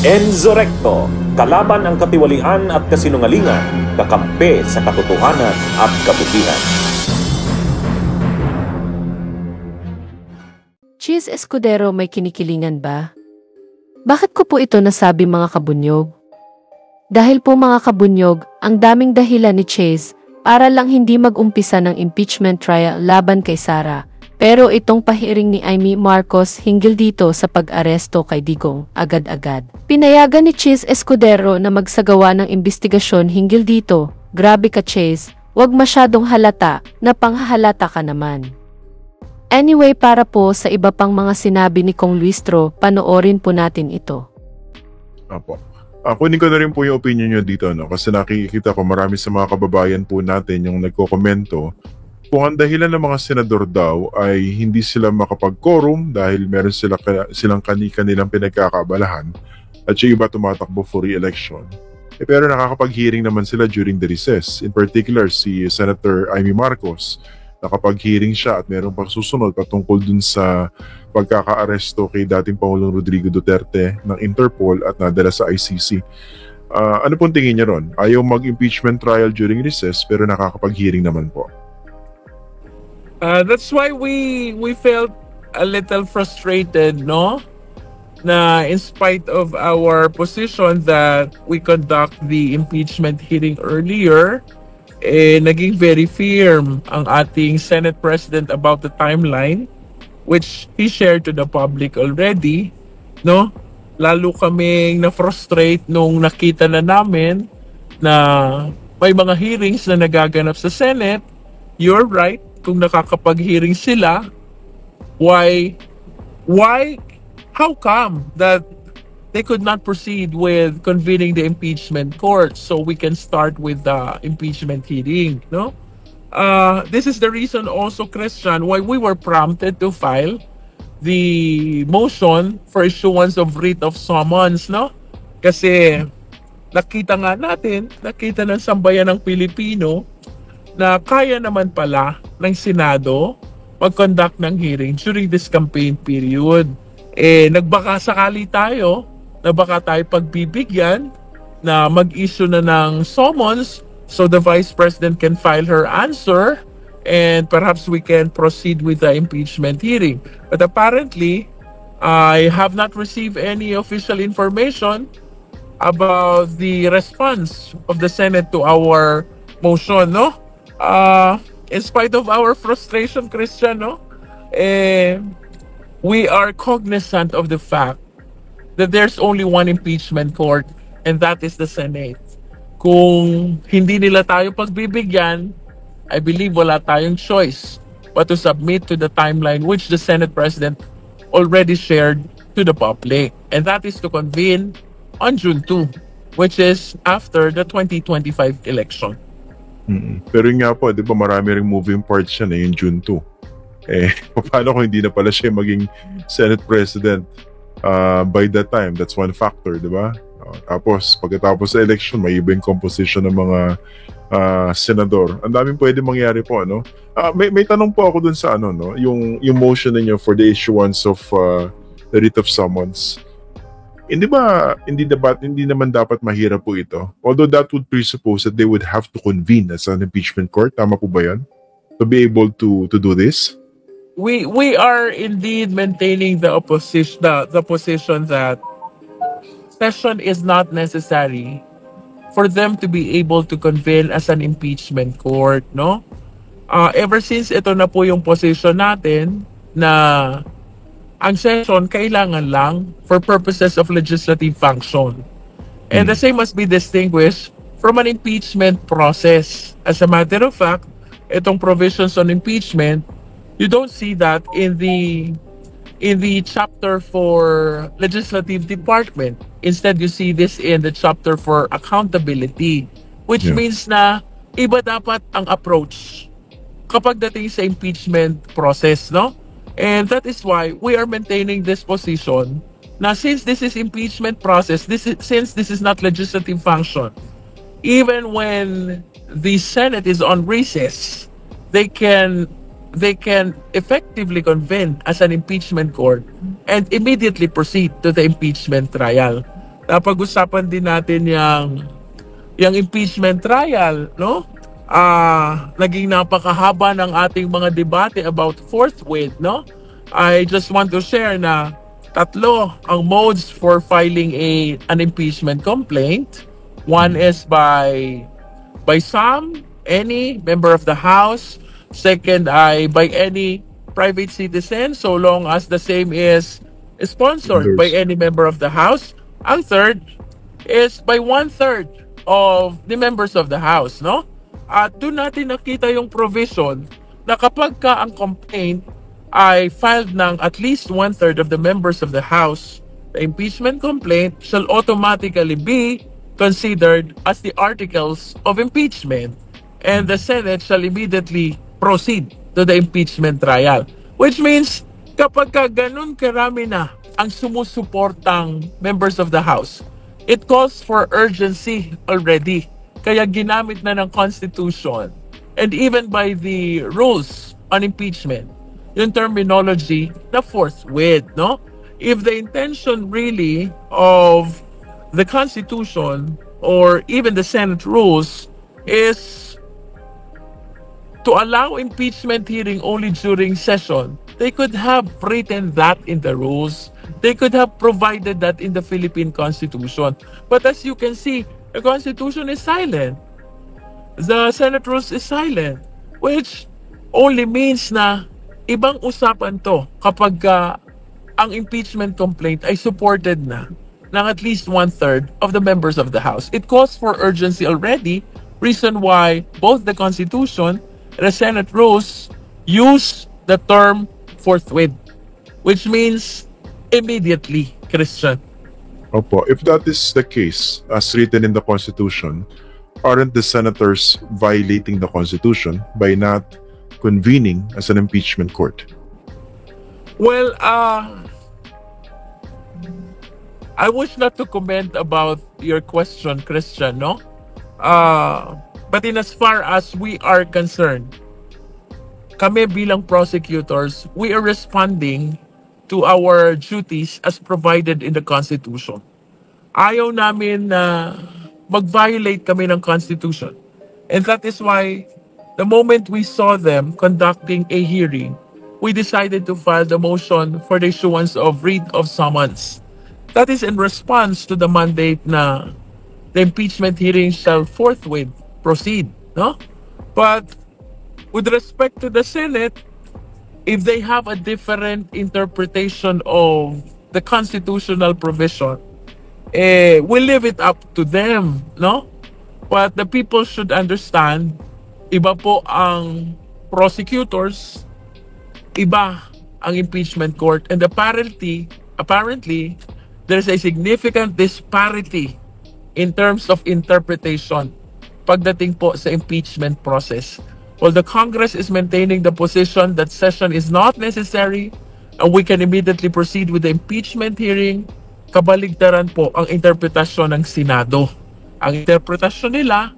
Enzo Recto, kalaban ang katiwalian at kasinungalingan, kakampi sa katotohanan at kabutihan. Cheese Escudero, may kinikilingan ba? Bakit ko po ito nasabi, mga kabunyog? Dahil po, mga kabunyog, ang daming dahilan ni Cheese para lang hindi mag-umpisa ng impeachment trial laban kay Sara. Pero itong pahiring ni Amy Marcos hinggil dito sa pag-aresto kay Digong agad-agad. Pinayagan ni Cheese Escudero na magsagawa ng investigasyon hinggil dito. Grabe ka, Cheese, wag masyadong halata na panghahalata ka naman. Anyway, para po sa iba pang mga sinabi ni Kong Luistro, panoorin po natin ito. Apo. Kunin ko na rin po yung opinion nyo dito, no? Kasi nakikita ko marami sa mga kababayan po natin yung nagko-komento kung ang dahilan ng mga senador daw ay hindi sila makapag-quorum dahil meron silang kanilang pinagkakabalahan at yung iba tumatakbo for re-election. Pero nakakapag-hearing naman sila during the recess. In particular, si Senator Amy Marcos, nakapag-hearing siya at mayroong pagsusunod patungkol dun sa pagkaka-aresto kay dating Pangulong Rodrigo Duterte ng Interpol at nadala sa ICC. Ano pong tingin niya ron? Ayaw mag-impeachment trial during recess pero nakakapag-hearing naman po. That's why we felt a little frustrated, no? Na in spite of our position that we conduct the impeachment hearing earlier, naging very firm ang ating Senate President about the timeline, which he shared to the public already, no? Lalo kaming na-frustrate nung nakita na namin na may mga hearings na nagaganap sa Senate. You're right, kung nakakapag-hearing sila, how come that they could not proceed with convening the impeachment court so we can start with the impeachment hearing, no? This is the reason also, Christian, why we were prompted to file the motion for issuance of writ of summons, no? Kasi nakita ng sambayan ng Pilipino na kaya naman pala ng Senado mag-conduct ng hearing during this campaign period. Nagbaka sakali tayo na baka tayo pagbibigyan na mag-issue na ng summons so the Vice President can file her answer and perhaps we can proceed with the impeachment hearing. But apparently, I have not received any official information about the response of the Senate to our motion, no? In spite of our frustration, Christian, no? We are cognizant of the fact that there's only one impeachment court and that is the Senate. Kung hindi nila tayo pagbibigyan, I believe wala tayong choice but to submit to the timeline which the Senate President already shared to the public. And that is to convene on June 2, which is after the 2025 election. Pero yun nga po, di ba marami ring moving parts yan yung June 2. Paano kung hindi na pala siya maging Senate President by that time? That's one factor, di ba? Tapos, pagkatapos sa election, may iba yung composition ng mga senador. Ang daming pwede mangyari po, ano? May tanong po ako dun sa ano, no? Yung motion ninyo for the issuance of the writ of summons. Hindi naman dapat mahirap po ito? Although that would presuppose that they would have to convene as an impeachment court. Tama po ba yan? To be able to do this? We are indeed maintaining the position that session is not necessary for them to be able to convene as an impeachment court, no? Ever since ito na po yung position natin na ang session kailangan lang for purposes of legislative function. And the same must be distinguished from an impeachment process. As a matter of fact, itong provisions on impeachment, you don't see that in the chapter for legislative department. Instead, you see this in the chapter for accountability, which means na iba dapat ang approach kapag dating sa impeachment process, no? And that is why we are maintaining this position. Now, since this is impeachment process, since this is not legislative function, even when the Senate is on recess, they can effectively convene as an impeachment court and immediately proceed to the impeachment trial. napag-usapan din natin yung impeachment trial, no? Naging napakahaba ng ating mga debate about forthwith, no? I just want to share na tatlo ang modes for filing an impeachment complaint. One is by some, any member of the House. Second ay by any private citizen so long as the same is sponsored by Endorse. any member of the House. Ang third is by one-third of the members of the House, no? At doon natin nakita yung provision na kapag ka ang complaint ay filed ng at least one-third of the members of the House, the impeachment complaint shall automatically be considered as the articles of impeachment, and the Senate shall immediately proceed to the impeachment trial. Which means, kapag ka ganun karami na ang sumusuportang members of the House, it calls for urgency already. Kaya ginamit na ng Constitution and even by the rules on impeachment yung terminology na forthwith, no? If the intention really of the Constitution or even the Senate rules is to allow impeachment hearing only during session, they could have written that in the rules. They could have provided that in the Philippine Constitution. But as you can see, the Constitution is silent. The Senate rules is silent, which only means na ibang usapan to kapag ang impeachment complaint ay supported na ng at least one-third of the members of the House. It calls for urgency already, reason why both the Constitution and the Senate rules use the term forthwith, which means immediately, Christian. Opo, if that is the case, as written in the Constitution, aren't the senators violating the Constitution by not convening as an impeachment court? Well, I wish not to comment about your question, Christian, no? But in as far as we are concerned, kami bilang prosecutors, we are responding to our duties as provided in the Constitution. Ayaw namin na mag-violate kami ng Constitution. And that is why the moment we saw them conducting a hearing, we decided to file the motion for the issuance of writ of summons. That is in response to the mandate na the impeachment hearing shall forthwith proceed, no? But with respect to the Senate, if they have a different interpretation of the constitutional provision, we leave it up to them, no? But the people should understand, iba po ang prosecutors, iba ang impeachment court, and apparently, there's a significant disparity in terms of interpretation pagdating po sa impeachment process. While the Congress is maintaining the position that session is not necessary and we can immediately proceed with the impeachment hearing, kabaligtaran po ang interpretasyon ng Senado. Ang interpretasyon nila,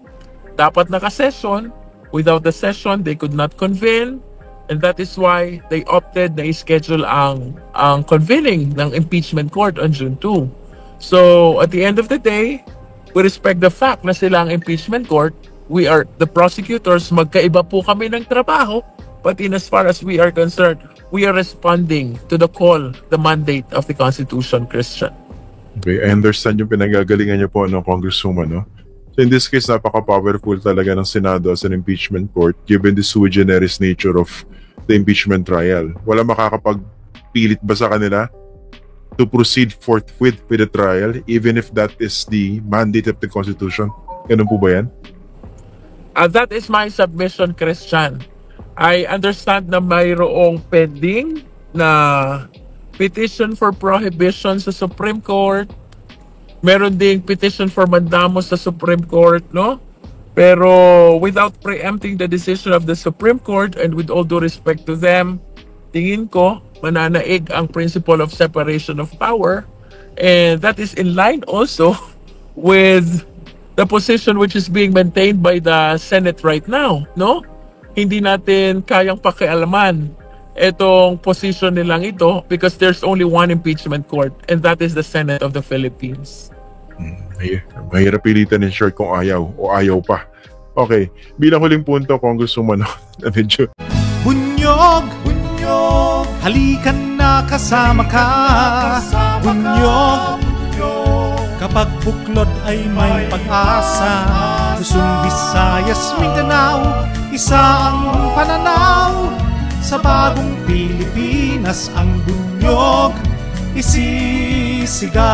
dapat naka-session. Without the session, they could not convene. And that is why they opted na i-schedule ang convening ng impeachment court on June 2. So, at the end of the day, we respect the fact na sila ang impeachment court. We are the prosecutors, magkaiba po kami ng trabaho. But in as far as we are concerned, we are responding to the call, the mandate of the Constitution, Christian. Okay, I understand yung pinagagalingan niyo po, no, Congresswoman, no? So in this case, napaka-powerful talaga ng Senado as an impeachment court given the sui generis nature of the impeachment trial. Wala makakapagpilit ba sa kanila to proceed forthwith with the trial even if that is the mandate of the Constitution? Ganun po ba yan? That is my submission, Christian. I understand na mayroong pending na petition for prohibition sa Supreme Court. Meron ding petition for mandamus sa Supreme Court, no? Pero without preempting the decision of the Supreme Court and with all due respect to them, tingin ko mananaig ang principle of separation of power, and that is in line also with the position which is being maintained by the Senate right now, no? Hindi natin kayang pakialaman itong position nilang ito because there's only one impeachment court, and that is the Senate of the Philippines. Mahirap pilitan ng short kung ayaw o ayaw pa. Okay, bilang huling punto kung gusto mo na medyo Bunyog, bunyog, halikan na kasama ka. Bunyog, kapag buklod ay may pag-asa. Luzon, Visayas, Mindanao, isa ang pananaw. Sa bagong Pilipinas ang bunyog isisigaw.